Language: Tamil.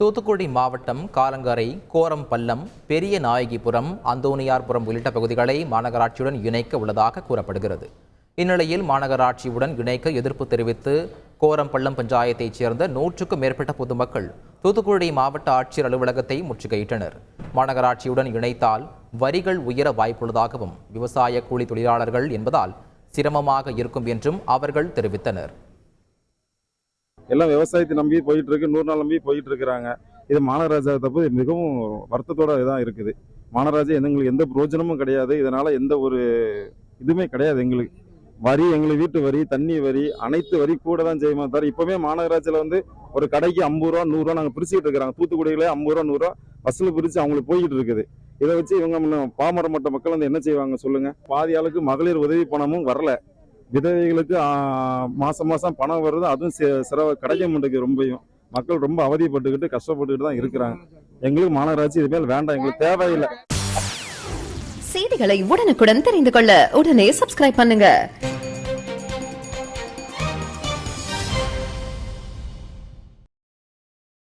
தூத்துக்குடி மாவட்டம் காலங்கரை, கோரம்பள்ளம், பெரிய நாயகிபுரம், அந்தோனியார்புரம் உள்ளிட்ட பகுதிகளை மாநகராட்சியுடன் இணைக்க உள்ளதாக கூறப்படுகிறது. இந்நிலையில் மாநகராட்சியுடன் இணைக்க எதிர்ப்பு தெரிவித்து கோரம்பள்ளம் பஞ்சாயத்தைச் சேர்ந்த 100க்கும் மேற்பட்ட பொதுமக்கள் தூத்துக்குடி மாவட்ட ஆட்சியர் அலுவலகத்தை முற்றுகையிட்டனர். மாநகராட்சியுடன் இணைத்தால் வரிகள் உயர வாய்ப்புள்ளதாகவும், விவசாய கூலி தொழிலாளர்கள் என்பதால் சிரமமாக இருக்கும் என்றும் அவர்கள் தெரிவித்தனர். எல்லாம் விவசாயத்தை நம்பி போயிட்டு இருக்கு, 100 நாள் நம்பி போயிட்டு இருக்கிறாங்க. இது மாநகராட்சி தப்பு மிகவும் வருத்தத்தோட இதான் இருக்குது. மாநகராட்சி எங்களுக்கு எந்த பிரயோஜனமும் கிடையாது. இதனால எந்த ஒரு இதுவுமே கிடையாது. எங்களுக்கு வரி, எங்களுக்கு வீட்டு வரி, தண்ணி வரி, அனைத்து வரி கூட தான் செய்யுமா தவிர இப்பவே மாநகராட்சியில ஒரு கடைக்கு 50 ரூபா 100 ரூபா நாங்கள் பிரிச்சுட்டு இருக்கிறாங்க. தூத்துக்குடியில 50 ரூபா 100 ரூபா வசூல் பிரிச்சு அவங்களுக்கு போய்கிட்டு இருக்குது. இதை வச்சு இவங்க பாமர மட்ட மக்கள் என்ன செய்வாங்க சொல்லுங்க? பாதி ஆளுக்கு மகளிர் உதவி பணமும் வரல. விதவைகளுக்கு மாசம் மாசம் பணம் வருது, அதுவும் கிடைக்க மாட்டேங்குது. ரொம்பவும் மக்கள் ரொம்ப அவதிப்பட்டுக்கிட்டு கஷ்டப்பட்டுக்கிட்டு தான் இருக்கிறாங்க. எங்களுக்கு மாநகராட்சி இதுமேல் வேண்டாம், எங்களுக்கு தேவையில்லை. செய்திகளை உடனுக்குடன் தெரிந்து கொள்ள உடனே சப்ஸ்கிரைப் பண்ணுங்க.